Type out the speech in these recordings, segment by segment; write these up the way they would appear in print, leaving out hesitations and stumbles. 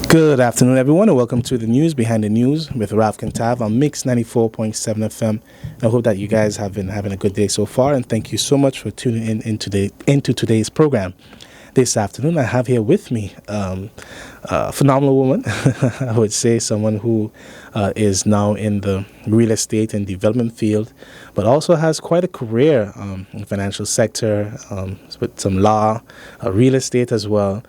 Good afternoon, everyone, and welcome to the news behind the news with Ralph Kintav on Mix 94.7 FM. I hope that you guys have been having a good day so far, and thank you so much for tuning in into today's program. This afternoon, I have here with me a phenomenal woman, I would say, someone who is now in the real estate and development field, but also has quite a career in the financial sector, with some law, real estate as well.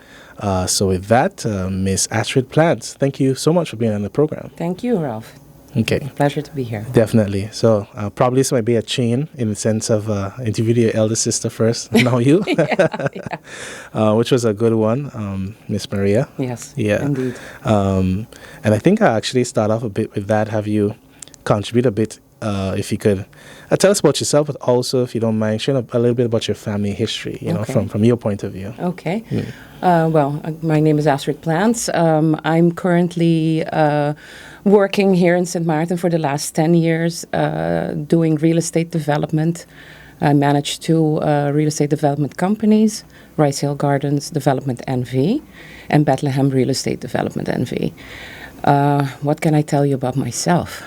So with that, Miss Astrid Plantz, thank you so much for being on the program. Thank you, Ralph. Okay. Pleasure to be here. Definitely. So probably this might be a chain in the sense of interview your elder sister first, now you, which was a good one, Miss Maria. Yes, yeah, indeed. And I think I actually start off a bit with that. Have you contribute a bit, if you could, tell us about yourself, but also, if you don't mind, share a little bit about your family history, know, from your point of view. Okay. My name is Astrid Plantz. I'm currently working here in St. Maarten for the last 10 years, doing real estate development. I manage two real estate development companies, Rice Hill Gardens Development NV and Bethlehem Real Estate Development NV. What can I tell you about myself?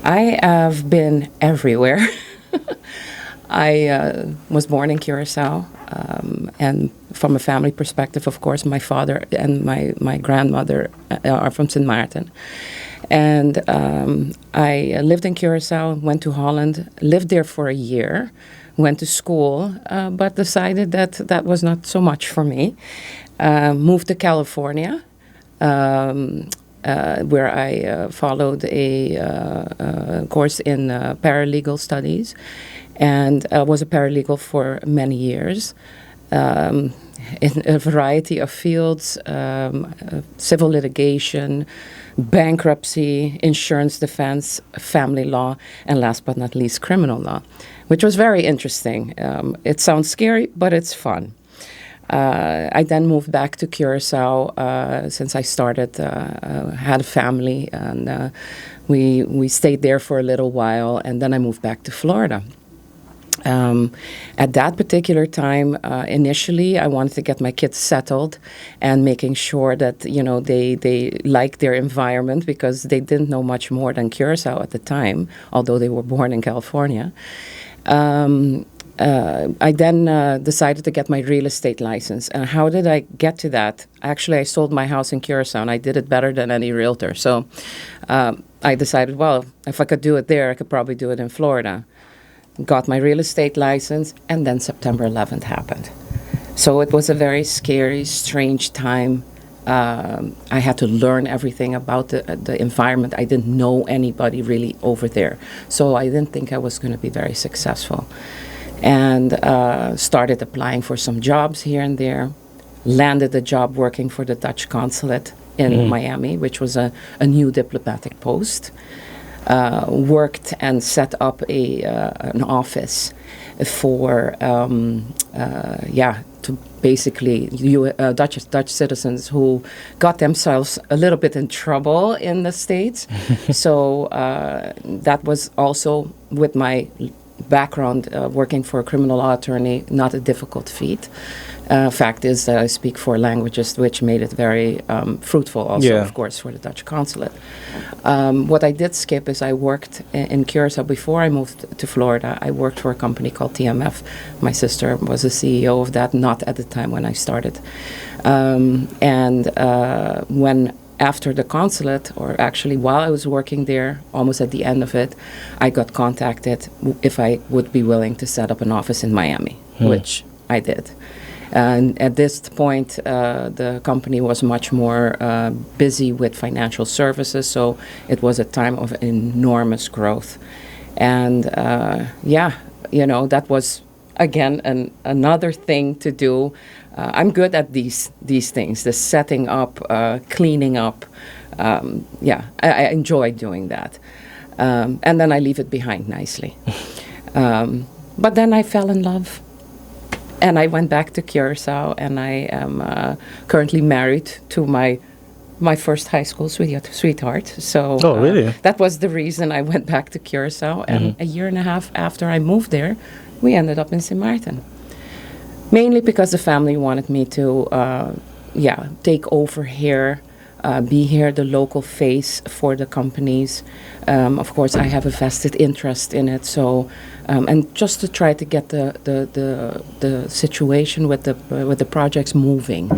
I have been everywhere. I was born in Curacao, and from a family perspective, of course, my father and my grandmother are from St. Maarten. And I lived in Curacao, went to Holland, lived there for a year, went to school, but decided that that was not so much for me. Moved to California, where I followed a course in paralegal studies, and was a paralegal for many years in a variety of fields, civil litigation, bankruptcy, insurance defense, family law, and last but not least, criminal law, which was very interesting. It sounds scary, but it's fun. I then moved back to Curacao since I started, had a family, and we stayed there for a little while, and then I moved back to Florida. At that particular time, initially, I wanted to get my kids settled and making sure that, they liked their environment, because they didn't know much more than Curacao at the time, although they were born in California. I then decided to get my real estate license. And how did I get to that? Actually, I sold my house in Curacao, and I did it better than any realtor. So I decided, well, if I could do it there, I could probably do it in Florida. Got my real estate license, and then September 11th happened. So it was a very scary, strange time. I had to learn everything about the environment. I didn't know anybody really over there. So I didn't think I was going to be very successful. And started applying for some jobs here and there. Landed a job working for the Dutch consulate in Miami, which was a new diplomatic post. Worked and set up an office for to basically Dutch citizens who got themselves a little bit in trouble in the States. So that was also, with my background working for a criminal law attorney, not a difficult feat. Fact is that I speak 4 languages, which made it very fruitful also, of course, for the Dutch consulate. What I did skip is I worked in Curacao before I moved to Florida. I worked for a company called TMF. My sister was the CEO of that, not at the time when I started. When after the consulate, or actually while I was working there, almost at the end of it, I got contacted if I would be willing to set up an office in Miami, which I did. And at this point, the company was much more busy with financial services, so it was a time of enormous growth. And that was, again, another thing to do. I'm good at these things, the setting up, cleaning up. I enjoy doing that. And then I leave it behind nicely. But then I fell in love. And I went back to Curacao, and I am currently married to my first high school sweetheart. So really? That was the reason I went back to Curacao. And a year and a half after I moved there, we ended up in St. Maarten. Mainly because the family wanted me to take over here, be here the local face for the companies. Of course, I have a vested interest in it. So, and just to try to get the situation with the projects moving.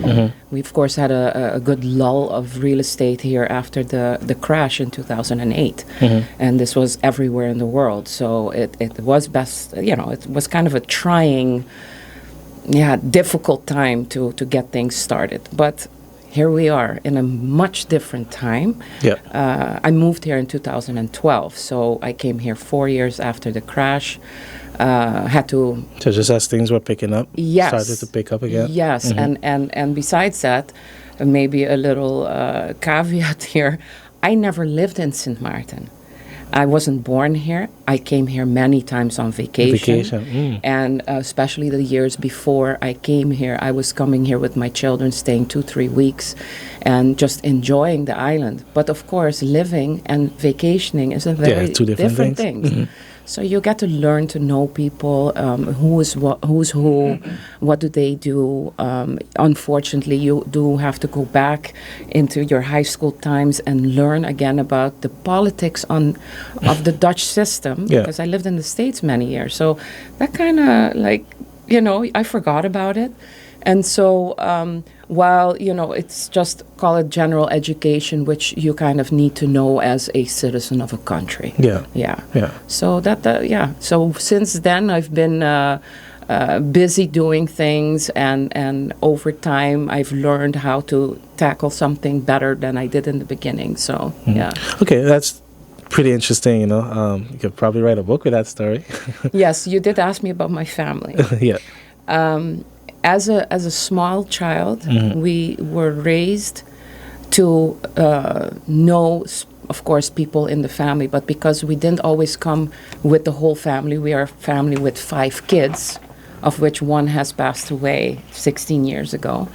We of course had a good lull of real estate here after the crash in 2008, and this was everywhere in the world. So it was best, it was kind of a trying, difficult time to get things started, but here we are in a much different time. Yeah. I moved here in 2012, so I came here 4 years after the crash. Had to... So just as things were picking up, Yes. started to pick up again? Yes, and besides that, maybe a little caveat here, I never lived in St. Martin. I wasn't born here. I came here many times on vacation. And especially the years before I came here, I was coming here with my children, staying 2-3 weeks, and just enjoying the island. But of course, living and vacationing is a very two different things. things. So you get to learn to know people, who's who, what do they do. Unfortunately, you do have to go back into your high school times and learn again about the politics of the Dutch system, because I lived in the States many years. So that kind of I forgot about it. And so while, it's just, call it general education, which you kind of need to know as a citizen of a country. Yeah. So so since then I've been busy doing things, and over time I've learned how to tackle something better than I did in the beginning. So, Okay, that's pretty interesting, you could probably write a book with that story. Yes, you did ask me about my family. Yeah. As a small child, we were raised to know, of course, people in the family, but because we didn't always come with the whole family, we are a family with 5 kids, of which one has passed away 16 years ago.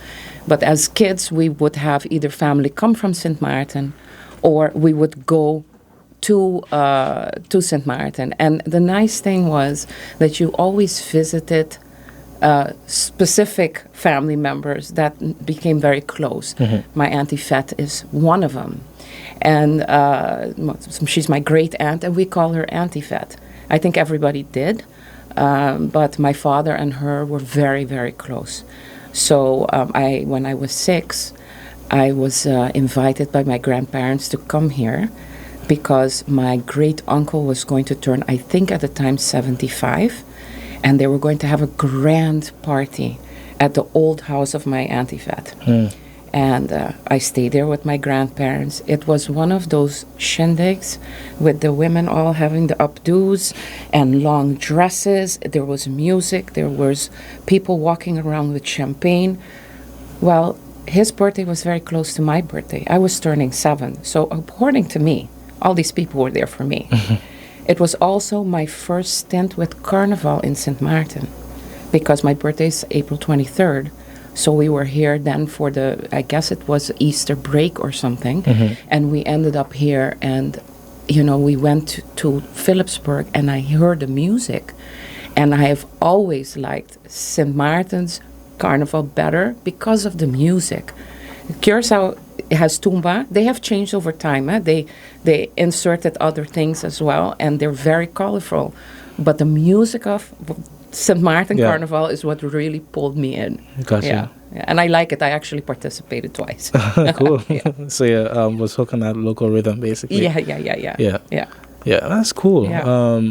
But as kids, we would have either family come from St. Martin, or we would go to St. Martin. And the nice thing was that you always visited specific family members that became very close. My Auntie Fat is one of them. And she's my great aunt, and we call her Auntie Fat. I think everybody did, but my father and her were very, very close. So when I was 6, I was invited by my grandparents to come here, because my great uncle was going to turn, I think at the time, 75. And they were going to have a grand party at the old house of my Auntie Fat. And I stayed there with my grandparents. It was one of those shindigs with the women all having the updos and long dresses. There was music. There was people walking around with champagne. Well, his birthday was very close to my birthday. I was turning 7. So according to me, all these people were there for me. It was also my first stint with Carnival in St. Martin, because my birthday is April 23rd. So we were here then for I guess it was Easter break or something. And we ended up here, and, we went to Philipsburg, and I heard the music. And I have always liked St. Martin's Carnival better because of the music. Curaçao has Tumba. They have changed over time. They inserted other things as well, and they're very colorful. But the music of St. Martin Carnival is what really pulled me in. Gotcha. Yeah. And I like it. I actually participated twice. Cool. So was hooked on that local rhythm, basically. Yeah. Yeah, that's cool. Yeah.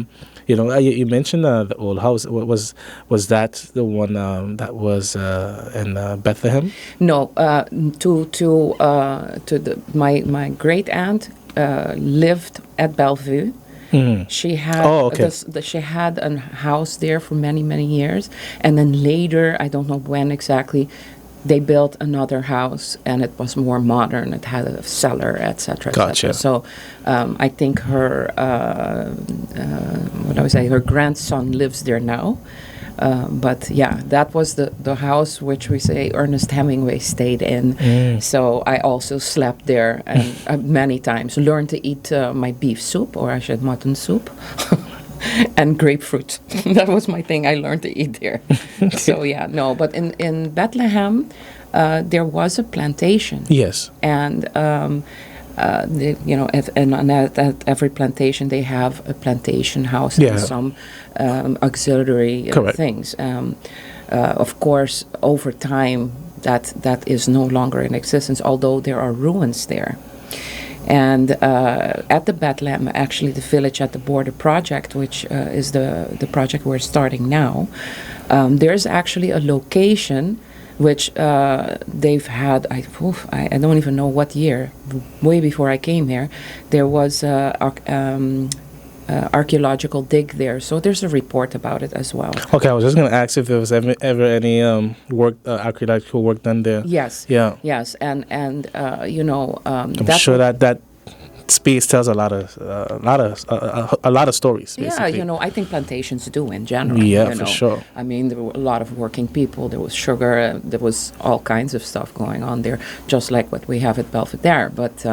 You mentioned the old house. Was that the one that was in Bethlehem? No, my great aunt lived at Bellevue. She had she had a house there for many, many years, and then later, I don't know when exactly, they built another house, and it was more modern. It had a cellar, etc. Gotcha. So I think her her grandson lives there now. But yeah, that was the house which we say Ernest Hemingway stayed in. So I also slept there and many times. Learned to eat my beef soup, or I said mutton soup, and grapefruit. That was my thing. I learned to eat there. So yeah, no. But in Bethlehem, there was a plantation. Yes. And at every plantation they have a plantation house and some auxiliary things. Of course, over time, that is no longer in existence, although there are ruins there. And at the Bethlehem, actually the Village at the Border project, which is the project we're starting now, there's actually a location which they've had, I don't even know what year, way before I came here, there was archaeological dig there. So there's a report about it as well. Okay, I was just going to ask if there was ever any archaeological work done there. Yes. Yeah. Yes, and I'm sure that space tells a lot of stories. Basically. Yeah, I think plantations do in general. Yeah, for sure. I mean, there were a lot of working people. There was sugar. There was all kinds of stuff going on there, just like what we have at Belvedere. But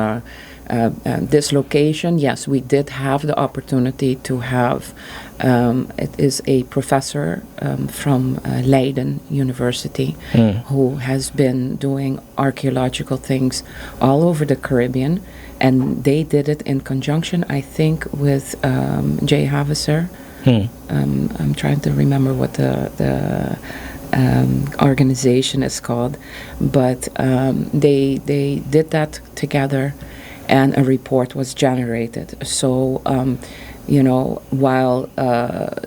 this location, yes, we did have the opportunity to have. It is a professor from Leiden University who has been doing archaeological things all over the Caribbean. And they did it in conjunction, I think, with Jay Haviser. I'm trying to remember what the organization is called, but they did that together, and a report was generated. So, while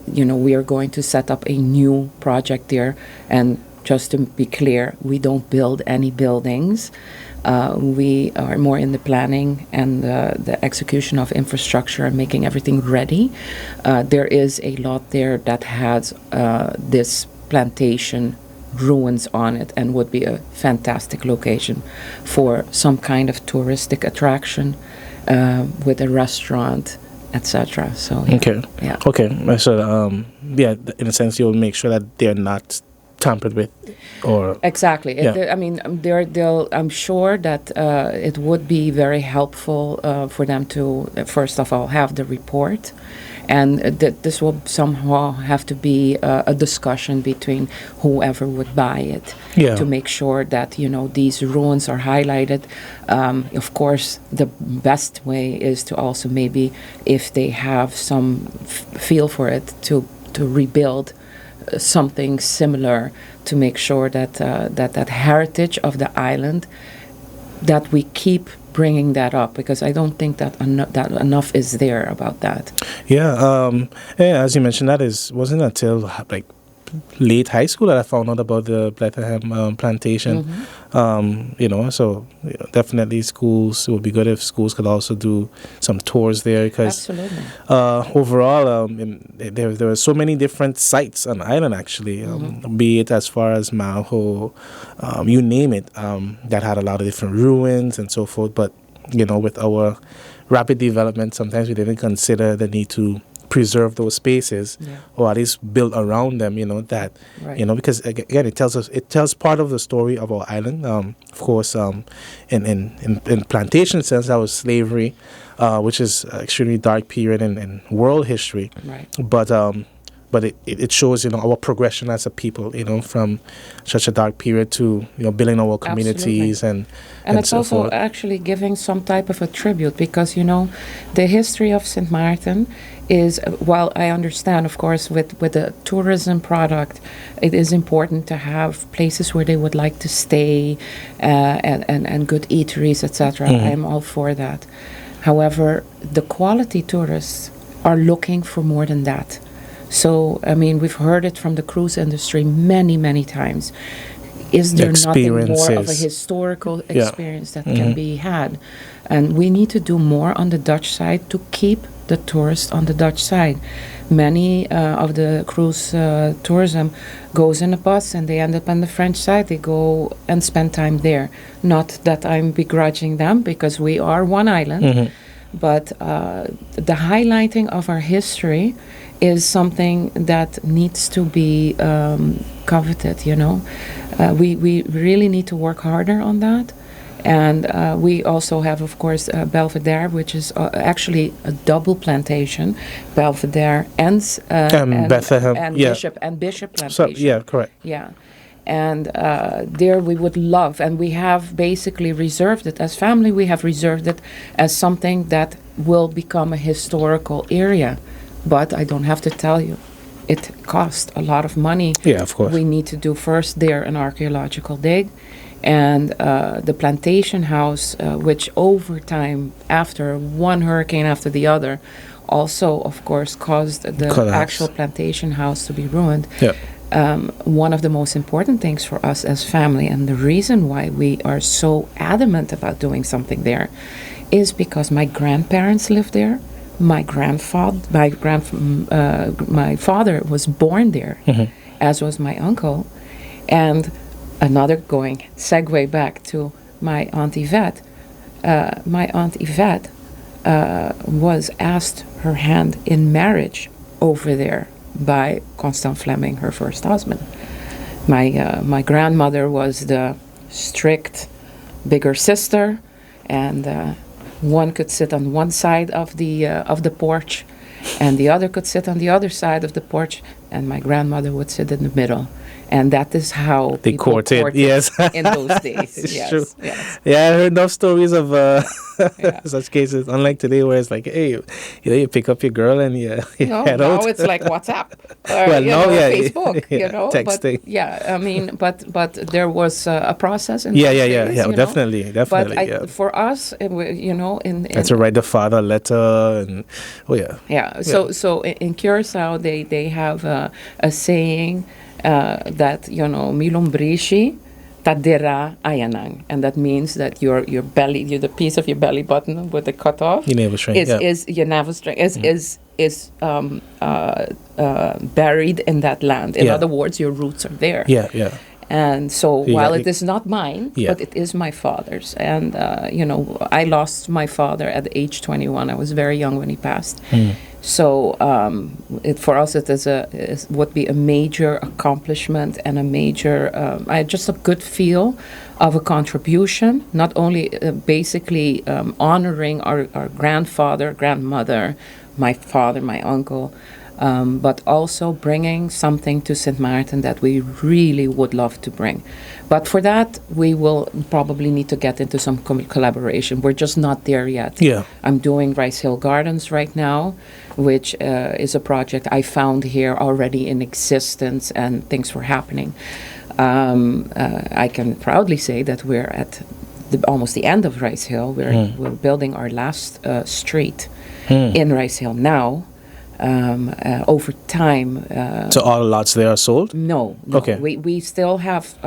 we are going to set up a new project there, and just to be clear, we don't build any buildings. We are more in the planning and the execution of infrastructure and making everything ready. There is a lot there that has this plantation ruins on it and would be a fantastic location for some kind of touristic attraction with a restaurant, etc. So okay. So in a sense, you'll make sure that they're not tampered with, or exactly. I'm sure that it would be very helpful for them to first of all have the report, and that this will somehow have to be a discussion between whoever would buy it to make sure that these ruins are highlighted. Of course, the best way is to also maybe, if they have some feel for it, to rebuild something similar to make sure that that heritage of the island, that we keep bringing that up, because I don't think that enough is there about that. Yeah, as you mentioned, wasn't until like late high school that I found out about the Bethlehem plantation. So definitely schools, it would be good if schools could also do some tours there, because overall there were so many different sites on the island, actually, be it as far as Malho, you name it, that had a lot of different ruins and so forth. But with our rapid development, sometimes we didn't consider the need to preserve those spaces, or at least build around them, because again, it tells part of the story of our island. Of course, in plantation sense, that was slavery, which is an extremely dark period in world history. Right. But it shows our progression as a people, from such a dark period to building our communities. And it's so also forth. actually giving some type of a tribute, because the history of St. Martin is, while I understand, of course, with the tourism product, it is important to have places where they would like to stay, and good eateries, etc. I am all for that. However, the quality tourists are looking for more than that. So, we've heard it from the cruise industry many, many times. Is there nothing more of a historical experience that can be had? And we need to do more on the Dutch side to keep the tourists on the Dutch side. Many of the cruise tourism goes in a bus and they end up on the French side. They go and spend time there. Not that I'm begrudging them, because we are one island, but the highlighting of our history is something that needs to be coveted, We really need to work harder on that. And we also have, of course, Belvedere, which is actually a double plantation, Belvedere and Bethlehem, and Bishop Plantation. So, correct. Yeah. And there we would love, and we have basically reserved it as family. We have reserved it as something that will become a historical area. But I don't have to tell you, it costs a lot of money. Yeah, of course. We need to do first there an archaeological dig. And the plantation house, which over time, after one hurricane after the other, also, of course, caused the actual plantation house to be ruined. Yeah. One of the most important things for us as family, and the reason why we are so adamant about doing something there, is because my grandparents lived there. My father was born there, as was my uncle, and another segue back to my Aunt Yvette. My Aunt Yvette was asked her hand in marriage over there by Constant Fleming, her first husband. My grandmother was the strict bigger sister, and one could sit on one side of the porch, and the other could sit on the other side of the porch, and my grandmother would sit in the middle. And that is how they courted, yes, in those days. It's yes, true. Yes. Yeah, I heard enough stories of such cases. Unlike today, where it's like, hey, you pick up your girl and you head out. Now it's like WhatsApp, well, Facebook, texting. But, I mean, but there was a process. In Yeah, definitely. But for us, to write the father letter and So in Curacao, they have a saying. That milumbrishi tadera ayanang, and that means that your belly, the piece of your belly button with the cut off, your navel string, is your navel string is buried in that land. In other words, your roots are there. Yeah. And so while it is not mine, but it is my father's. And, I lost my father at age 21. I was very young when he passed. So for us, it would be a major accomplishment and a major, just a good feel of a contribution, not only basically honoring our grandfather, grandmother, my father, my uncle, but also bringing something to St. Maarten that we really would love to bring. But for that, we will probably need to get into some collaboration. We're just not there yet. Yeah. I'm doing Rice Hill Gardens right now, which is a project I found here already in existence, and things were happening. I can proudly say that we're at almost the end of Rice Hill. We're building our last street in Rice Hill now. Over time. So all lots there are sold? No. Okay. We still have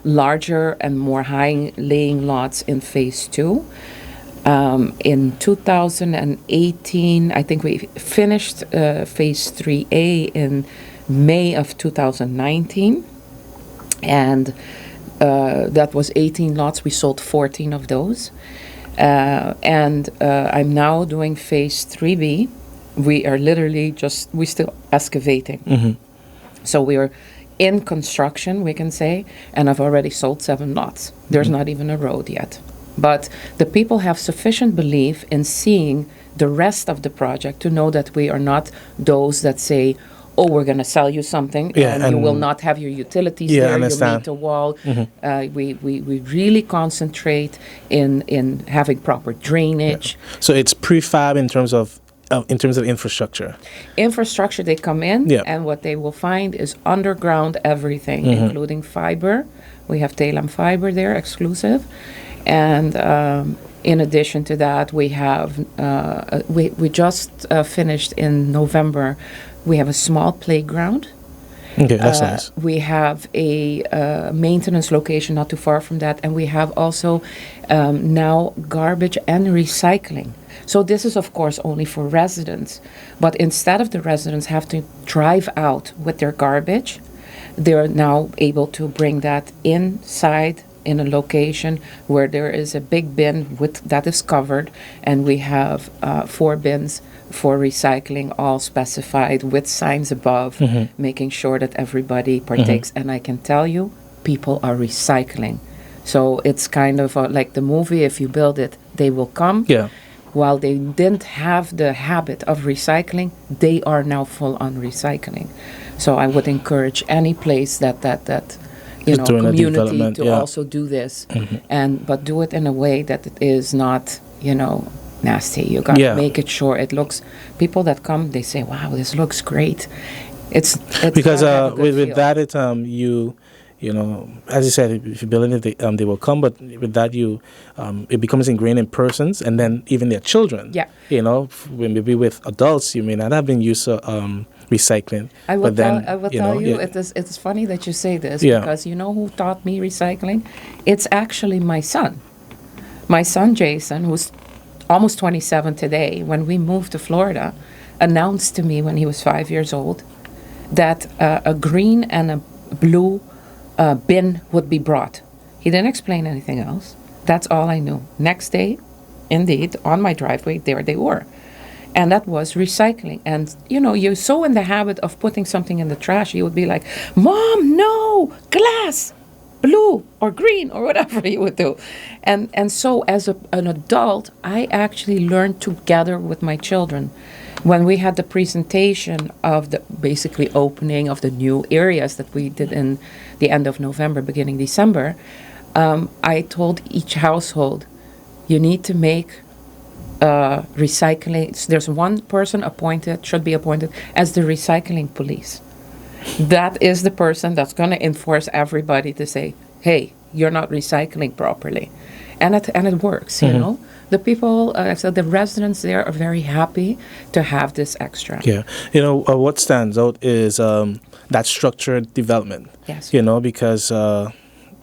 larger and more high-laying lots in Phase 2. In 2018, I think we finished Phase 3A in May of 2019. And that was 18 lots. We sold 14 of those. And I'm now doing Phase 3B. We are literally we're still excavating. So we are in construction, we can say, and I've already sold 7 lots. There's not even a road yet. But the people have sufficient belief in seeing the rest of the project to know that we are not those that say, oh, we're going to sell you something and you will not have your utilities there, you meet a wall. We really concentrate in having proper drainage. Yeah. So it's prefab in terms of infrastructure. Infrastructure, they come in, and what they will find is underground everything, including fiber. We have Talam fiber there, exclusive. And in addition to that, we have, we just finished in November, we have a small playground. Okay, that's nice. We have a maintenance location not too far from that, and we have also now garbage and recycling. So this is, of course, only for residents. But instead of the residents have to drive out with their garbage, they're now able to bring that inside in a location where there is a big bin that is covered, and we have 4 bins for recycling, all specified with signs above, making sure that everybody partakes. And I can tell you, people are recycling. So it's kind of like the movie, if you build it, they will come. Yeah. While they didn't have the habit of recycling, they are now full on recycling. So I would encourage any place that During the community development, to yeah. also do this, but do it in a way that it is not, nasty. You got to Yeah. make it sure it looks. People that come, they say, "Wow, this looks great." It's Because gotta have a good with feel. that it as you said, if you build it, they will come. But with that, it becomes ingrained in persons, and then even their children. Yeah. When maybe with adults, you may not have been used to recycling. I will but then, tell you, yeah, it's funny that you say this, Yeah. because you know who taught me recycling? It's actually my son. My son Jason, who's almost 27 today, when we moved to Florida, announced to me when he was 5 years old that a green and a blue bin would be brought. He didn't explain anything else. That's all I knew. Next day, indeed, on my driveway, there they were. And that was recycling. And, you're so in the habit of putting something in the trash, you would be like, "Mom, no, glass, blue or green," or whatever you would do. And so as an adult, I actually learned together with my children. When we had the presentation of the basically opening of the new areas that we did in the end of November, beginning December, I told each household, you need to make recycling. There's one person should be appointed as the recycling police. That is the person that's going to enforce everybody to say, "Hey, you're not recycling properly," and it works. The people, so the residents there are very happy to have this extra. Yeah. What stands out is that structured development. Yes. Because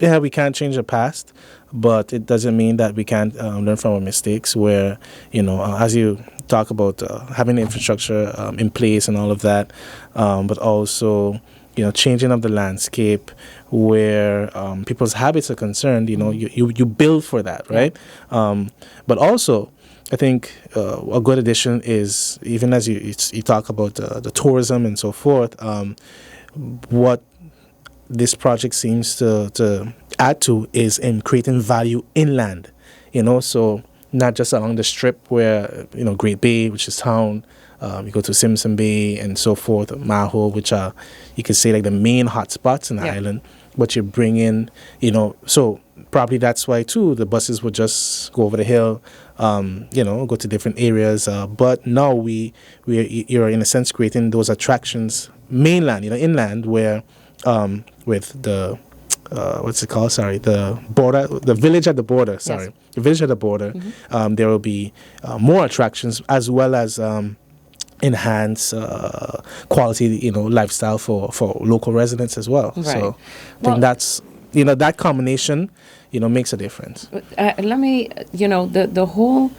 we can't change the past, but it doesn't mean that we can't learn from our mistakes. Where as you talk about having the infrastructure in place and all of that, but also changing of the landscape where people's habits are concerned. You build for that, right? But also, I think a good addition is, even as you talk about the tourism and so forth, what this project seems to add to is in creating value inland. So not just along the strip where Great Bay, which is town. You go to Simpson Bay and so forth, Maho, which are, you could say, like the main hotspots in the island. But you bring in, so probably that's why too the buses would just go over the hill, go to different areas. But now you're in a sense creating those attractions mainland, inland, where with the what's it called? Sorry, the border, the village at the border. Sorry, Yes. The village at the border. There will be more attractions, as well as enhance quality, lifestyle for local residents as well. Right. So I think that's, that combination, makes a difference. Let me, the whole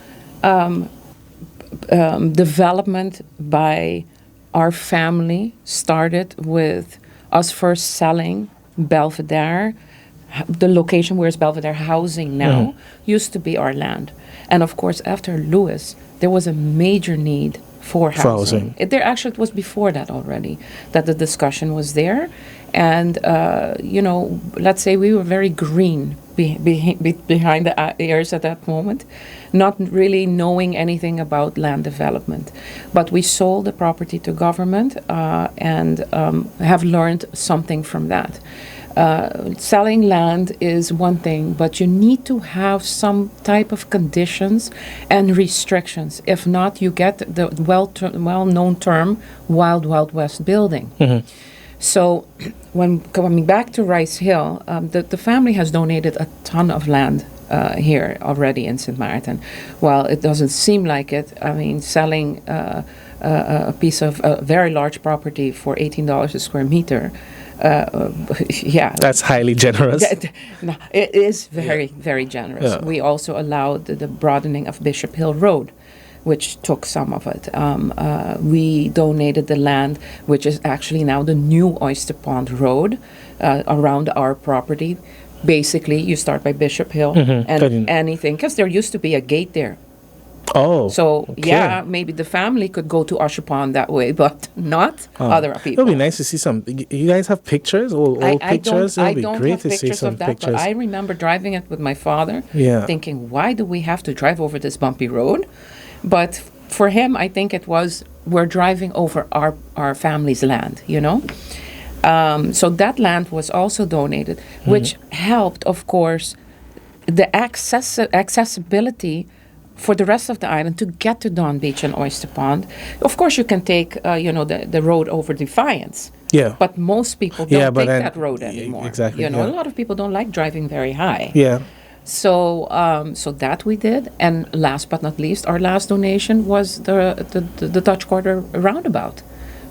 development by our family started with us first selling Belvedere. The location where it's Belvedere housing now used to be our land. And of course, after Lewis, there was a major need for housing. It was before that already that the discussion was there. And, let's say we were very green behind the ears at that moment, not really knowing anything about land development. But we sold the property to government and have learned something from that. Selling land is one thing, but you need to have some type of conditions and restrictions. If not, you get the well-known term Wild Wild West building. So when coming back to Rice Hill, the family has donated a ton of land here already in St. Martin. While it doesn't seem like it, I mean, selling a piece of a very large property for $18 a square meter, that's highly generous. No, it is very generous. Yeah. We also allowed the broadening of Bishop Hill Road, which took some of it. We donated the land, which is actually now the new Oyster Pond Road, around our property. Basically, you start by Bishop Hill and anything, because there used to be a gate there. Oh, so okay. Maybe the family could go to Oyster Pond that way, but not other people. It would be nice to see some. You guys have pictures, old pictures. It would be great to see some pictures. But I remember driving it with my father, thinking, why do we have to drive over this bumpy road? But for him, I think it was, we're driving over our family's land, So that land was also donated, which helped, of course, the accessibility for the rest of the island to get to Don Beach and Oyster Pond. Of course, you can take, the road over Defiance. Yeah. But most people don't take that road anymore. Exactly. A lot of people don't like driving very high. Yeah. So, so that we did, and last but not least, our last donation was the Dutch Quarter roundabout,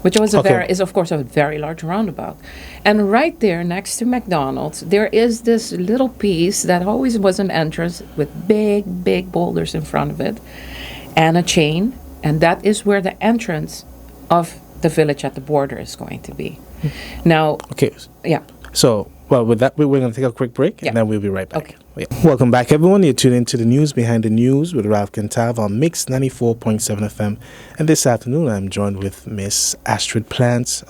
which was is of course a very large roundabout, and right there next to McDonald's, there is this little piece that always was an entrance with big boulders in front of it, and a chain, and that is where the entrance of the village at the border is going to be. Now, yeah. So, well, with that, we're going to take a quick break, and then we'll be right back. Okay. Yeah. Welcome back, everyone. You're tuned into the news behind the news with Ralph and Tav on Mix 94.7 FM. And this afternoon, I'm joined with Miss Astrid Plantz,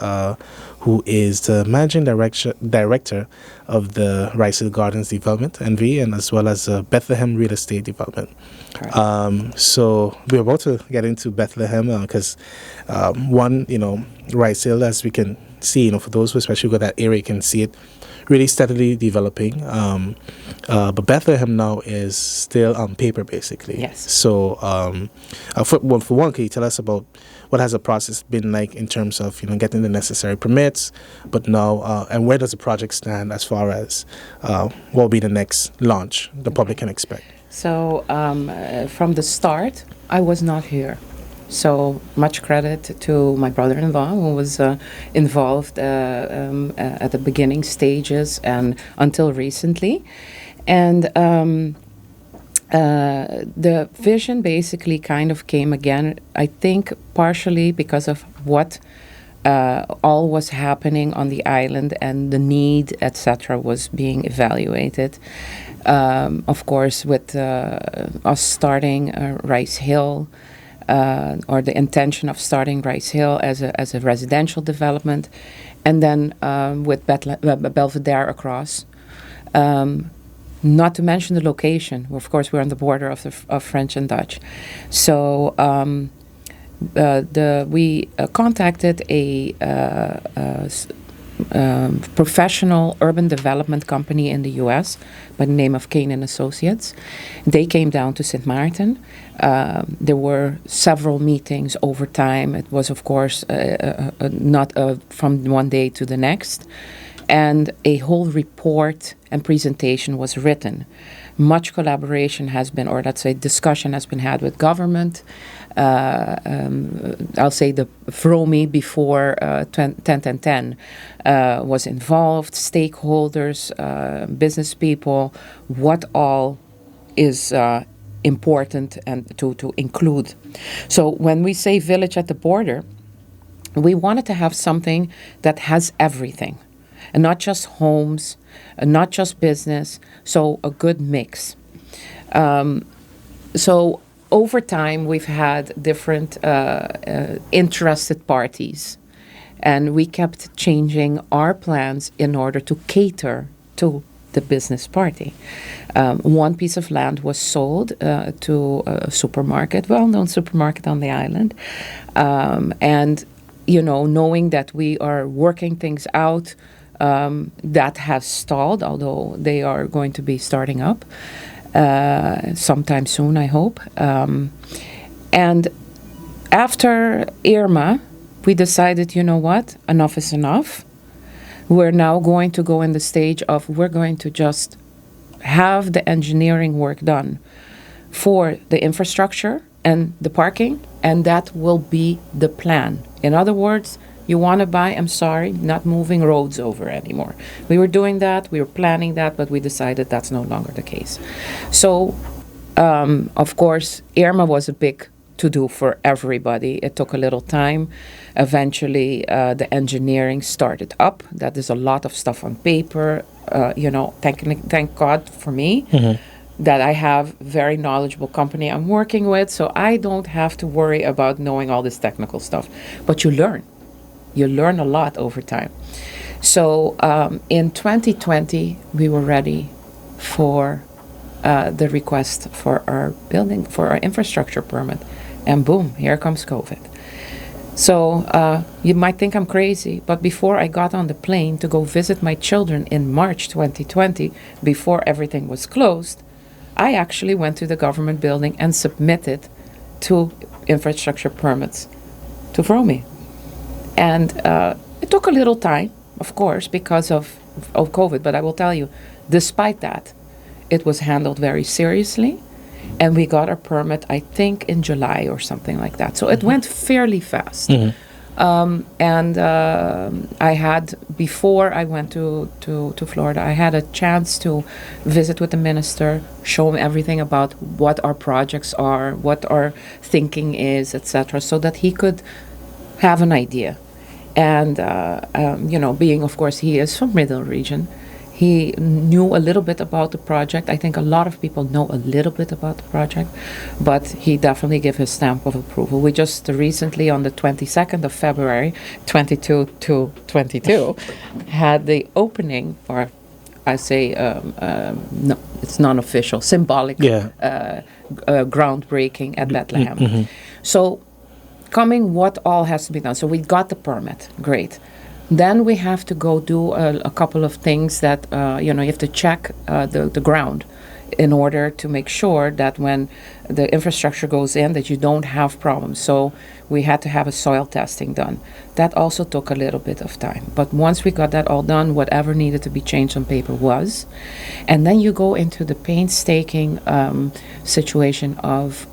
who is the managing director of the Rice Hill Gardens Development, NV, and as well as Bethlehem Real Estate Development. So we're about to get into Bethlehem because Rice Hill, as we can see, for those who especially go to that area, you can see it really steadily developing. But Bethlehem now is still on paper, basically. Yes. So, for one, can you tell us about what has the process been like in terms of getting the necessary permits? But now, and where does the project stand as far as what will be the next launch the public can expect? So, from the start, I was not here. So much credit to my brother-in-law, who was involved at the beginning stages and until recently. And the vision basically kind of came again, I think partially because of what all was happening on the island and the need, etc., was being evaluated. Of course, with us starting Rice Hill, or the intention of starting Rice Hill as a residential development, and then with Belvedere across. Not to mention the location. Of course, we're on the border of French and Dutch. So we contacted a professional urban development company in the U.S. by the name of Kane and Associates. They came down to St. Maarten. There were several meetings over time. It was, of course, not from one day to the next. And a whole report and presentation was written. Much collaboration has been, or let's say discussion has been had with government. I'll say the FROMI before 10 was involved, stakeholders, business people, what all is important and to include. So when we say village at the border, we wanted to have something that has everything, and not just homes, and not just business, so a good mix. So over time, we've had different interested parties, and we kept changing our plans in order to cater to the business party. One piece of land was sold to a supermarket, well-known supermarket on the island, and knowing that we are working things out, that has stalled, although they are going to be starting up sometime soon, I hope. And after Irma, we decided, what, enough is enough. We're now going to go in the stage of we're going to just have the engineering work done for the infrastructure and the parking, and that will be the plan. In other words, you want to buy, I'm sorry, not moving roads over anymore. We were doing that, we were planning that, but we decided that's no longer the case. So, of course, Irma was a big to-do for everybody. It took a little time. Eventually, the engineering started up. That is a lot of stuff on paper. Thank God for me that I have very knowledgeable company I'm working with, so I don't have to worry about knowing all this technical stuff. But you learn. You learn a lot over time. So in 2020, we were ready for the request for our building, for our infrastructure permit. And boom, here comes COVID. So you might think I'm crazy, but before I got on the plane to go visit my children in March 2020, before everything was closed, I actually went to the government building and submitted 2 infrastructure permits to Vromi. And it took a little time, of course, because of COVID, but I will tell you, despite that, it was handled very seriously. And we got our permit, I think, in July or something like that. So it went fairly fast. And I had, before I went to Florida, I had a chance to visit with the minister, show him everything about what our projects are, what our thinking is, etc., so that he could have an idea. And, being, of course, he is from Middle Region, he knew a little bit about the project. I think a lot of people know a little bit about the project, but he definitely gave his stamp of approval. We just recently, on the 22nd of February, 22 to 22, had the opening, or I say, no, it's non-official, symbolic groundbreaking at Bethlehem. So, what all has to be done. So we got the permit, great. Then we have to go do a couple of things that, you have to check the ground in order to make sure that when the infrastructure goes in that you don't have problems. So we had to have a soil testing done. That also took a little bit of time. But once we got that all done, whatever needed to be changed on paper was. And then you go into the painstaking situation of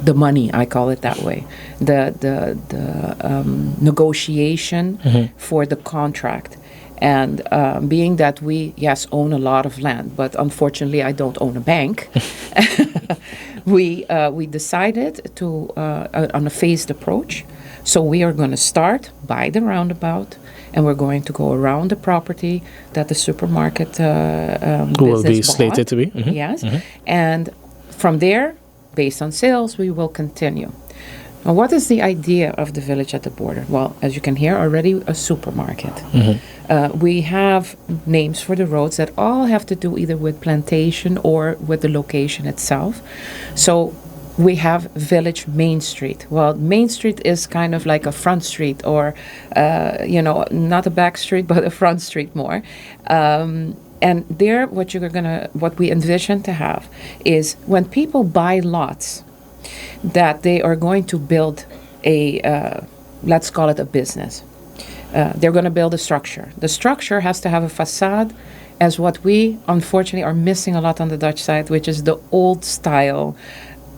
the money, I call it that way, the negotiation for the contract. And being that we, yes, own a lot of land, but unfortunately I don't own a bank, we decided to, on a phased approach. So we are going to start by the roundabout, and we're going to go around the property that the supermarket will be slated to be. Yes. And from there, based on sales, we will continue. Now, what is the idea of the village at the border? Well, as you can hear, already a supermarket. We have names for the roads that all have to do either with plantation or with the location itself. So we have Village Main Street. Well, Main Street is kind of like a front street, or, not a back street, but a front street more. And there, what we envision to have is when people buy lots, that they are going to build a, let's call it a business. They're going to build a structure. The structure has to have a facade, as what we unfortunately are missing a lot on the Dutch side, which is the old style,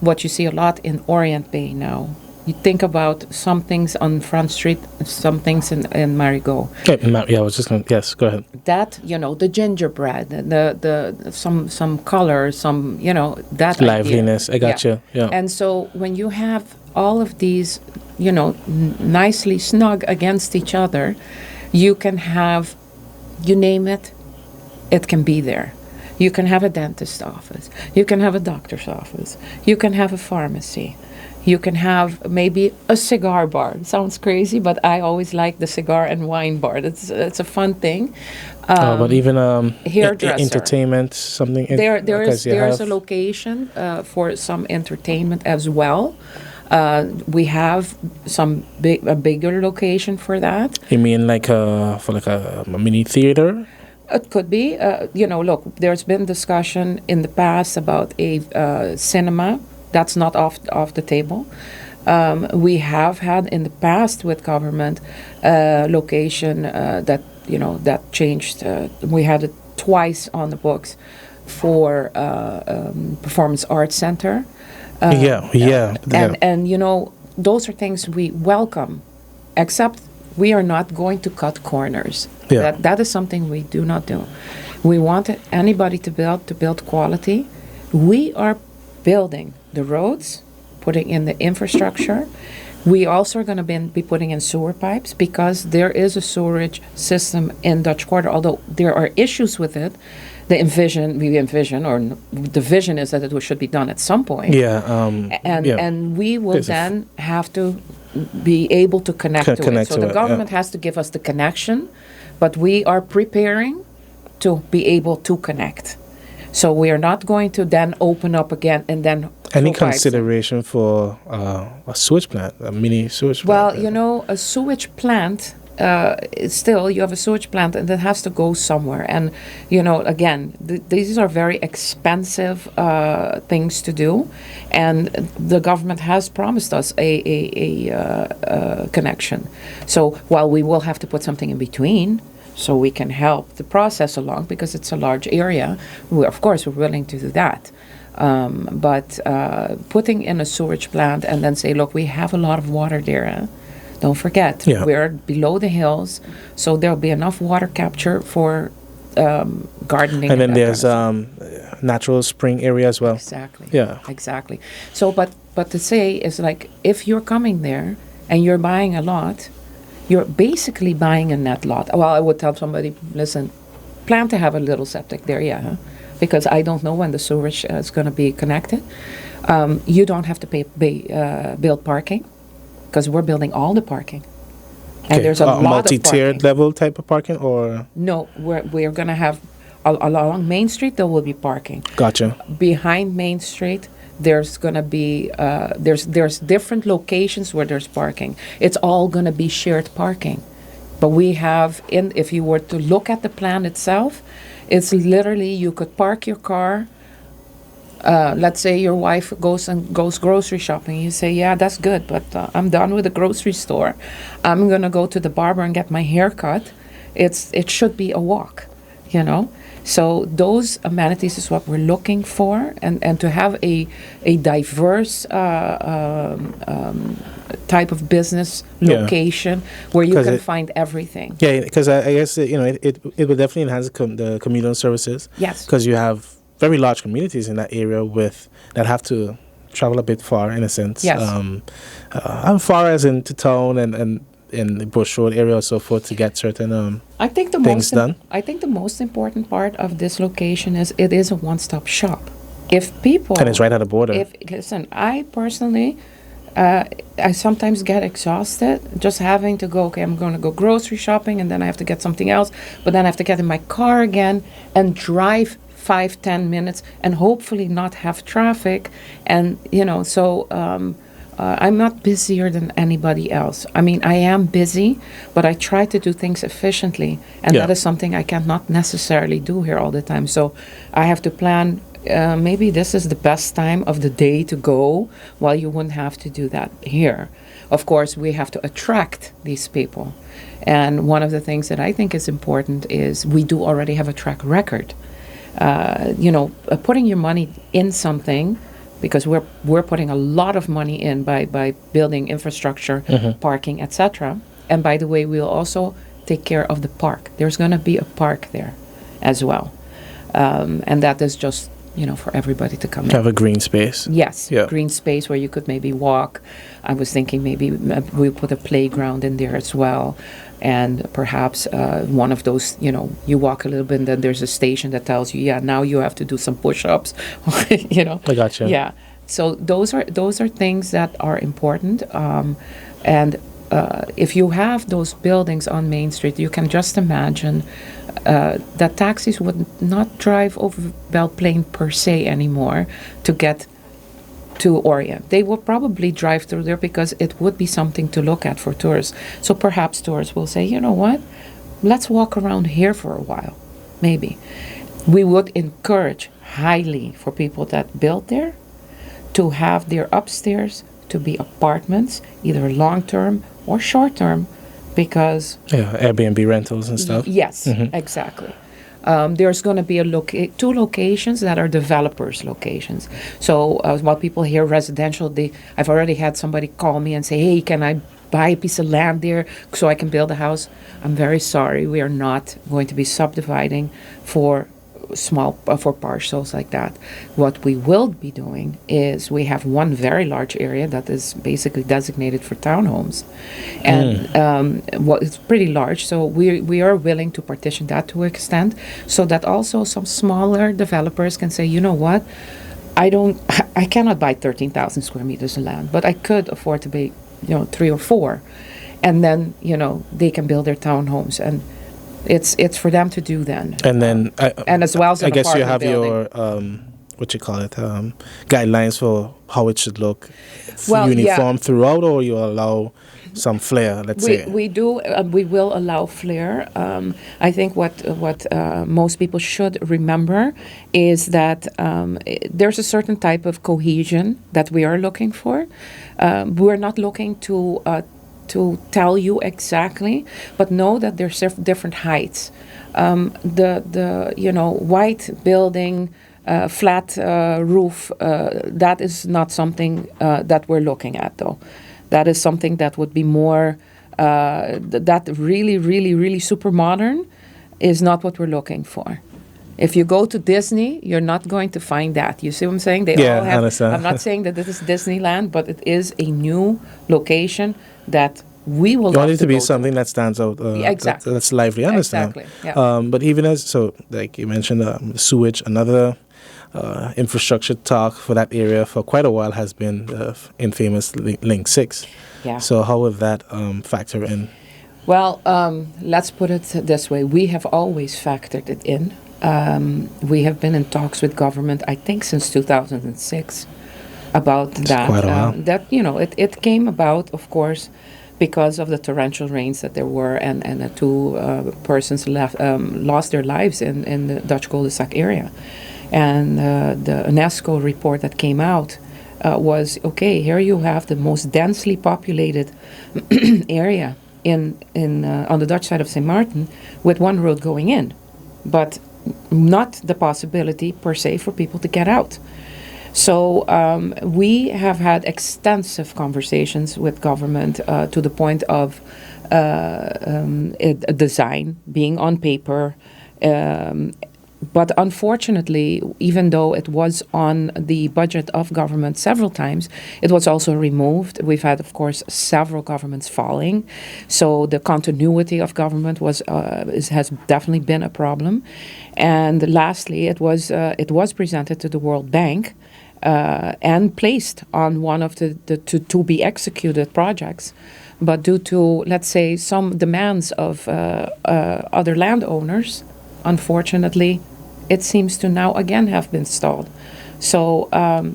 what you see a lot in Orient Bay now. You think about some things on Front Street, some things in Marigot. Yeah, I was just going to, yes, go ahead. That, the gingerbread, the some color, some, that liveliness, idea. I got you, yeah. And so when you have all of these, nicely snug against each other, you can have, you name it, it can be there. You can have a dentist's office. You can have a doctor's office. You can have a pharmacy. You can have maybe a cigar bar. It sounds crazy, but I always like the cigar and wine bar. It's a fun thing. But even hairdresser, entertainment, something. There's a location for some entertainment as well. We have a bigger location for that. You mean for a mini theater? It could be. Look, there's been discussion in the past about a cinema. That's not off the table. We have had in the past with government location that changed. We had it twice on the books for Performance Arts Center. And those are things we welcome, except we are not going to cut corners. Yeah. That is something we do not do. We want anybody to build quality. We are building the roads, putting in the infrastructure. We also are going to be putting in sewer pipes, because there is a sewerage system in Dutch Quarter, although there are issues with it. The vision is that it should be done at some point. And we will then have to be able to connect to it. So the government has to give us the connection, but we are preparing to be able to connect. So we are not going to then open up again and then Any throw pipes in. consideration for a sewage plant, a mini sewage Well, plant? a sewage plant, still, you have a sewage plant and that has to go somewhere. And, again, these are very expensive things to do. And the government has promised us a connection. So while we will have to put something in between, so we can help the process along because it's a large area, of course, we're willing to do that. But putting in a sewage plant and then say, look, we have a lot of water there. Huh? Don't forget, we're below the hills, so there'll be enough water capture for gardening. And then there's natural spring area as well. Exactly. Yeah. Exactly. So, but to say is like, if you're coming there and you're buying a lot, you're basically buying a net lot. Well, I would tell somebody, listen, plan to have a little septic there, huh? Because I don't know when the sewage is going to be connected. You don't have to build parking, because we're building all the parking. And there's a lot of multi-tiered level type of parking, or? No, we're going to have, along Main Street, there will be parking. Gotcha. Behind Main Street, there's going to be, there's different locations where there's parking. It's all going to be shared parking. But we have, if you were to look at the plan itself, it's literally, you could park your car. Let's say your wife goes grocery shopping. You say, yeah, that's good, but I'm done with the grocery store. I'm going to go to the barber and get my hair cut. It should be a walk, So those amenities is what we're looking for, and to have a diverse type of business location where you can find everything. Yeah, because I guess it will definitely enhance the communal services. Yes. Because you have very large communities in that area that have to travel a bit far, in a sense. Yes. As far as into town and in the Bush Road area or so forth to get certain things done. I think the most important part of this location is it is a one-stop shop. If people... And it's right at the border. Listen, I personally... I sometimes get exhausted just having to go, okay, I'm going to go grocery shopping and then I have to get something else, but then I have to get in my car again and drive 5-10 minutes and hopefully not have traffic. And, I'm not busier than anybody else. I mean, I am busy, but I try to do things efficiently. And that is something I cannot necessarily do here all the time. So I have to plan, maybe this is the best time of the day to go, while you wouldn't have to do that here. Of course, we have to attract these people. And one of the things that I think is important is we do already have a track record. Putting your money in something, because we're putting a lot of money in by building infrastructure, parking, etc. And by the way, we'll also take care of the park. There's going to be a park there as well. And that is just, for everybody to come in. Have a green space. Yes, green space where you could maybe walk. I was thinking maybe we'll put a playground in there as well. And perhaps one of those, you walk a little bit and then there's a station that tells you, now you have to do some push-ups, I gotcha. Yeah. So those are things that are important. And if you have those buildings on Main Street, you can just imagine that taxis would not drive over Belle Plaine per se anymore to get to Orient. They will probably drive through there because it would be something to look at for tourists. So perhaps tourists will say, you know what, let's walk around here for a while, maybe. We would encourage highly for people that build there to have their upstairs to be apartments, either long-term or short-term, because... Airbnb rentals and stuff. Yes, exactly. There's going to be two locations that are developers' locations. So while people hear residential, I've already had somebody call me and say, hey, can I buy a piece of land there so I can build a house? I'm very sorry. We are not going to be subdividing for for parcels like that. What we will be doing is we have one very large area that is basically designated for townhomes, and it's pretty large. So we are willing to partition that to an extent, so that also some smaller developers can say, you know what, I cannot buy 13,000 square meters of land, but I could afford to be 3 or 4, and then they can build their townhomes, and it's for them to do then. And then and as well as I an guess you apartment have building. your what you call it, guidelines for how it should look Well, uniform throughout, or you allow some flair, let's say? We will allow flair. I think what most people should remember is that there's a certain type of cohesion that we are looking for. We're not looking to tell you exactly, but know that there's different heights. The white building, flat roof, that is not something that we're looking at, though. That is something that would be more, that really super modern is not what we're looking for. If you go to Disney, you're not going to find that. You see what I'm saying? They all have, I understand. I'm not saying that this is Disneyland, but it is a new location that we will You want it to be go something that stands out. Exactly. That's lively. I understand. Exactly. Yeah. But even like you mentioned, sewage, another infrastructure talk for that area for quite a while has been the infamous Link 6. Yeah. So how would that factor in? Well, let's put it this way. We have always factored it in. We have been in talks with government, I think, since 2006 about that. Quite a while. It came about, of course, because of the torrential rains that there were, and the two persons lost their lives in the Dutch cul-de-sac area. And the UNESCO report that came out was, okay, here you have the most densely populated area on the Dutch side of St. Martin with one road going in, but not the possibility per se for people to get out. So we have had extensive conversations with government to the point of a design being on paper. But unfortunately, even though it was on the budget of government several times, it was also removed. We've had, of course, several governments falling. So the continuity of government has definitely been a problem. And lastly, it was presented to the World Bank and placed on one of the to be executed projects. But due to, let's say, some demands of other landowners, unfortunately, it seems to now again have been stalled. So,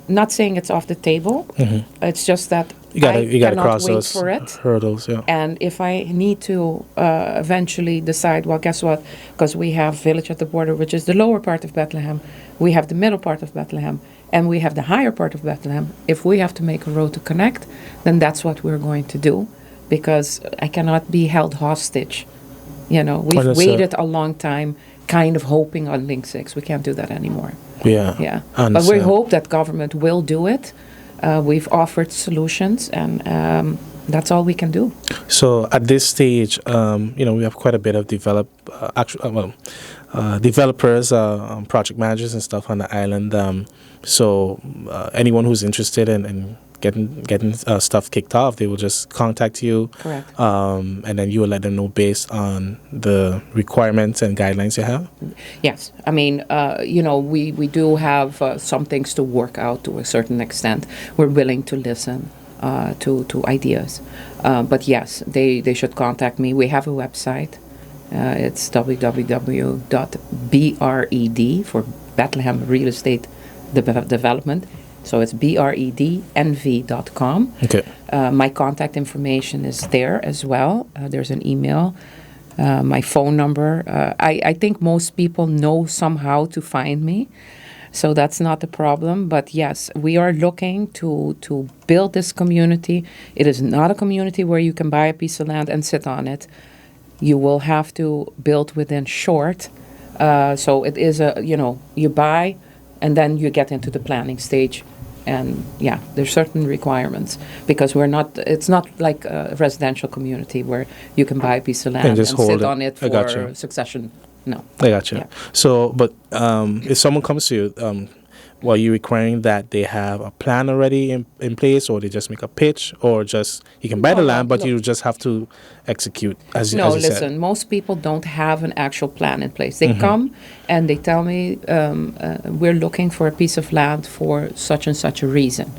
not saying it's off the table. Mm-hmm. It's just that you gotta cross wait those for it. hurdles. Yeah. And if I need to eventually decide, well, guess what? Because we have Village at the Border, which is the lower part of Bethlehem. We have the middle part of Bethlehem. And we have the higher part of Bethlehem. If we have to make a road to connect, then that's what we're going to do. Because I cannot be held hostage. We've waited a long time, kind of hoping on Link 6. We can't do that anymore. Yeah. But we hope that government will do it. We've offered solutions, and that's all we can do. So at this stage, we have quite a bit of developers, project managers and stuff on the island. So anyone who's interested in getting stuff kicked off, they will just contact you. Correct. And then you will let them know based on the requirements and guidelines you have? Yes. I mean, we do have some things to work out to a certain extent. We're willing to listen to ideas. But yes, they should contact me. We have a website. It's www.bred for Bethlehem Real Estate Development. So it's brednv.com. Okay. My contact information is there as well. There's an email, my phone number. I think most people know somehow to find me, so that's not a problem. But yes, we are looking to build this community. It is not a community where you can buy a piece of land and sit on it. You will have to build within short. So it is you buy and then you get into the planning stage. And yeah, there's certain requirements because it's not like a residential community where you can buy a piece of land and sit on it for succession. No. I got you. Yeah. So, but if someone comes to you, are you requiring that they have a plan already in place, or they just make a pitch, or just you can buy the land, but you just have to execute as you listen, said? Most people don't have an actual plan in place. They come and they tell me, we're looking for a piece of land for such and such a reason.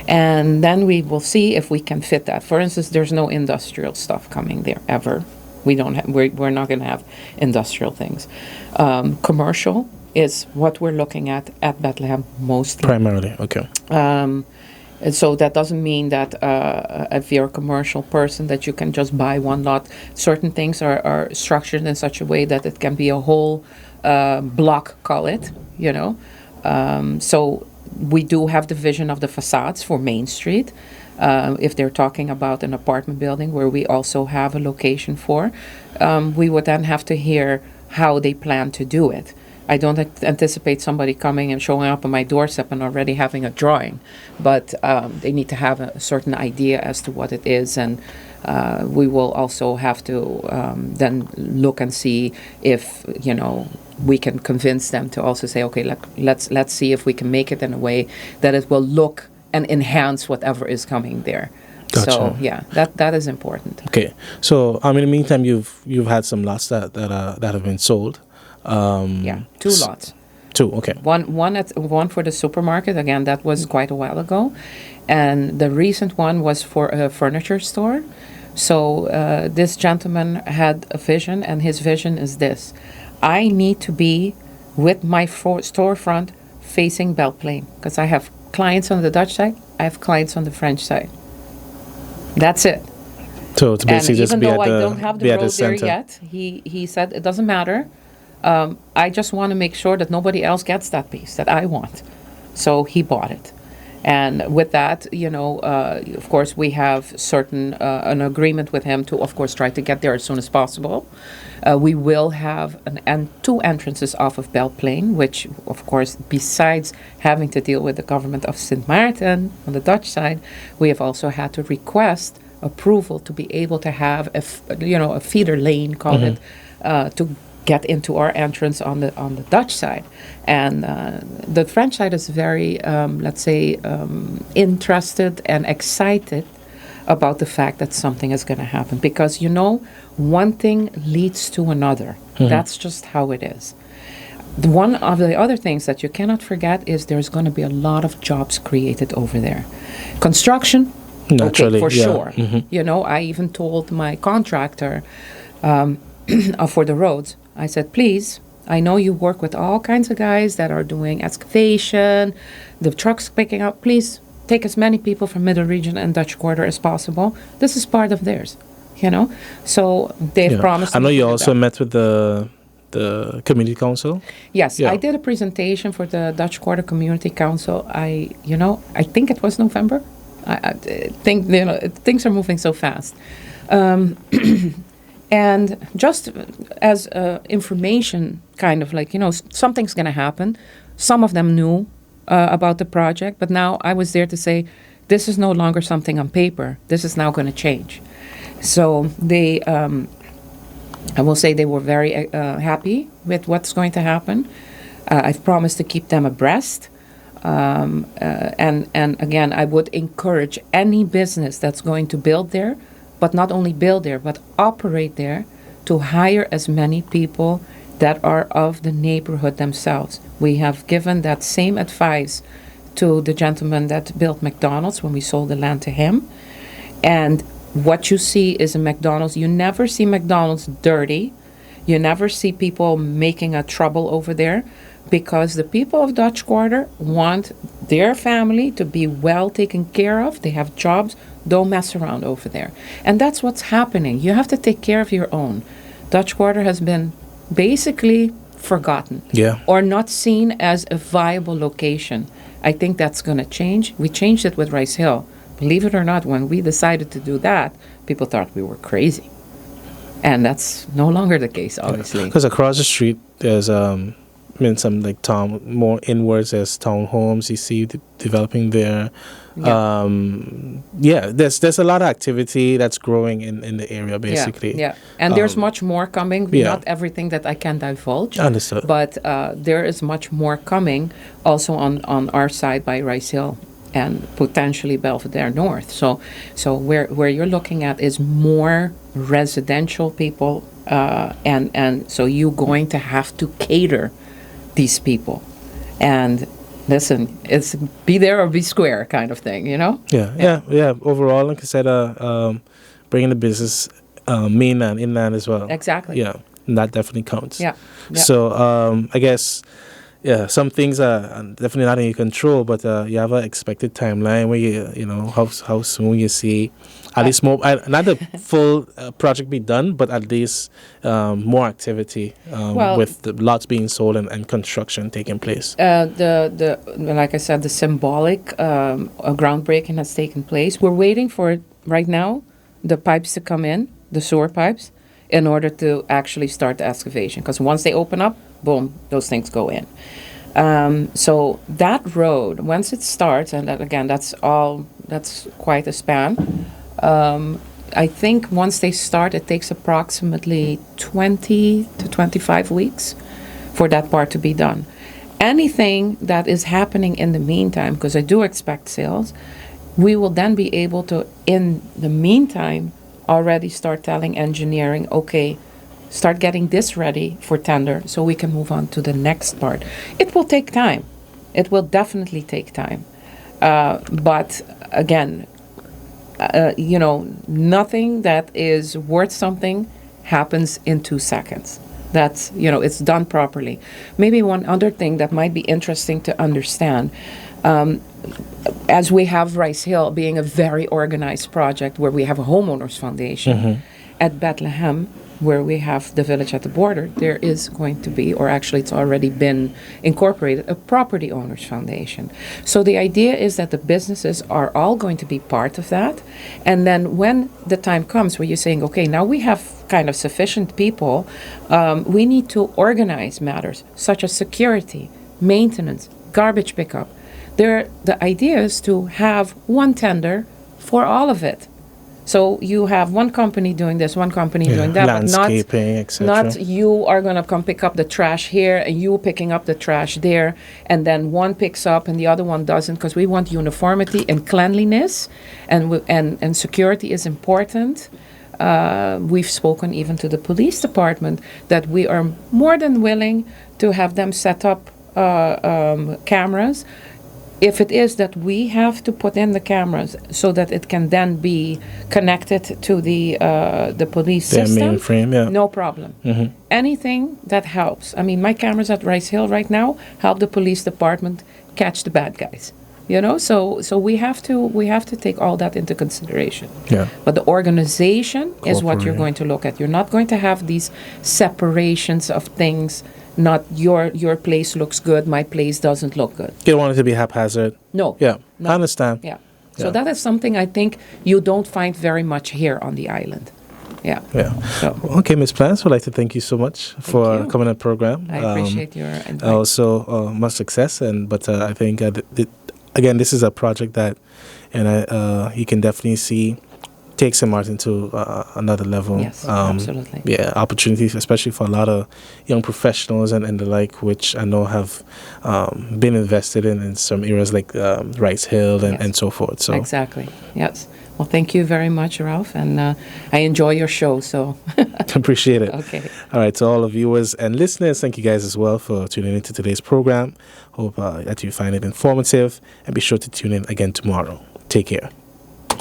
And then we will see if we can fit that. For instance, there's no industrial stuff coming there ever. We're not going to have industrial things. Commercial, is what we're looking at Bethlehem mostly. Primarily, okay. And so that doesn't mean that if you're a commercial person that you can just buy one lot. Certain things are structured in such a way that it can be a whole block, call it, you know. So we do have the vision of the facades for Main Street. If they're talking about an apartment building where we also have a location for, we would then have to hear how they plan to do it. I don't anticipate somebody coming and showing up on my doorstep and already having a drawing, but they need to have a certain idea as to what it is, and we will also have to then look and see if, you know, we can convince them to also say, okay, let's see if we can make it in a way that it will look and enhance whatever is coming there. Gotcha. So yeah, that is important. Okay, so in the meantime, you've had some lots that have been sold. Yeah, 2 lots. 2, okay. One for the supermarket. Again, that was quite a while ago, and the recent one was for a furniture store. So this gentleman had a vision, and his vision is this: I need to be with my storefront facing Belle Plaine, because I have clients on the Dutch side, I have clients on the French side. That's it. So to basically just be at the even though I don't have the road there center. yet, he said it doesn't matter. I just want to make sure that nobody else gets that piece that I want. So he bought it. And with that, you know, of course, we have an agreement with him to, of course, try to get there as soon as possible. We will have 2 entrances off of Belle Plaine, which, of course, besides having to deal with the government of Sint Maarten on the Dutch side, we have also had to request approval to be able to have a feeder lane, call it, to get into our entrance on the Dutch side. And the French side is very, interested and excited about the fact that something is going to happen. Because, you know, one thing leads to another. That's just how it is. One of the other things that you cannot forget is there's going to be a lot of jobs created over there. Construction, naturally, okay, for sure. Mm-hmm. You know, I even told my contractor for the roads, I said, please, I know you work with all kinds of guys that are doing excavation, the trucks picking up. Please take as many people from Middle Region and Dutch Quarter as possible. This is part of theirs, you know. So they've promised. I know you to do also that. met with the community council. Yes, Yeah. I did a presentation for the Dutch Quarter Community Council. I think it was November. I think, you know, things are moving so fast. And just as information, kind of like, you know, something's going to happen. Some of them knew about the project, but now I was there to say, this is no longer something on paper. This is now going to change. So they, I will say they were very happy with what's going to happen. I've promised to keep them abreast. And again, I would encourage any business that's going to build there, but not only build there, but operate there, to hire as many people that are of the neighborhood themselves. We have given that same advice to the gentleman that built McDonald's when we sold the land to him. And what you see is a McDonald's. You never see McDonald's dirty. You never see people making a trouble over there, because the people of Dutch Quarter want their family to be well taken care of. They have jobs. Don't mess around over there. And that's what's happening. You have to take care of your own. Dutch Quarter has been basically forgotten, or not seen as a viable location. I think that's going to change. We changed it with Rice Hill. Believe it or not, when we decided to do that, people thought we were crazy. And that's no longer the case, obviously. Because across the street, there's some like more inwards, there's townhomes you see developing there. There's a lot of activity that's growing in the area, basically. Yeah. And there's much more coming. Not everything that I can divulge. Understood. But there is much more coming also on our side by Rice Hill and potentially Belvedere North. So where you're looking at is more residential people, and so you're going to have to cater these people. And listen, it's be there or be square kind of thing, you know? Yeah. Overall, like I said, bringing the business mainland, inland as well. Exactly. Yeah, and that definitely counts. Yeah. So I guess yeah, some things are definitely not in your control, but you have an expected timeline where you know how soon you see at least more, not the full project be done, but at least more activity Well, with the lots being sold and construction taking place. the like I said, the symbolic groundbreaking has taken place. We're waiting for right now the pipes to come in, the sewer pipes, in order to actually start the excavation. Because once they open up, boom, those things go in. So that road, once it starts, and that, again, that's quite a span. I think once they start, it takes approximately 20 to 25 weeks for that part to be done. Anything that is happening in the meantime, because I do expect sales, we will then be able to, in the meantime, already start telling engineering, okay, start getting this ready for tender so we can move on to the next part. It will take time. It will definitely take time. But again, nothing that is worth something happens in 2 seconds. That's, it's done properly. Maybe one other thing that might be interesting to understand, as we have Rice Hill being a very organized project where we have a homeowners foundation, at Bethlehem, where we have the village at the border, there is going to be, or actually it's already been incorporated, a property owners foundation. So the idea is that the businesses are all going to be part of that. And then when the time comes where you're saying, okay, now we have kind of sufficient people, we need to organize matters such as security, maintenance, garbage pickup. The idea is to have one tender for all of it. So you have one company doing this, one company doing that, landscaping, etc. Not you are going to come pick up the trash here and you picking up the trash there, and then one picks up and the other one doesn't, because we want uniformity and cleanliness, and security is important. We've spoken even to the police department that we are more than willing to have them set up cameras. If it is that we have to put in the cameras so that it can then be connected to the police system, mainframe, yeah. No problem. Anything that helps. I mean, my cameras at Rice Hill right now help the police department catch the bad guys. So we have to take all that into consideration. Yeah. But the organization is what you're going to look at. You're not going to have these separations of things. Not your place looks good, my place doesn't look good. You don't want it to be haphazard. No. Yeah, no. I understand. Yeah. So that is something I think you don't find very much here on the island. Yeah. Yeah. So. Okay, Ms. Plantz, I'd like to thank you so much for coming on the program. I appreciate your advice. Also, much success. But I think, again, this is a project that you can definitely see take St. Martin to another level. Yes, absolutely. Yeah, opportunities, especially for a lot of young professionals and the like, which I know have been invested in some areas like Rice Hill and so forth. So exactly. Yes. Well, thank you very much, Ralph, and I enjoy your show. So appreciate it. Okay. All right, to all of viewers and listeners, thank you guys as well for tuning into today's program. Hope that you find it informative, and be sure to tune in again tomorrow. Take care.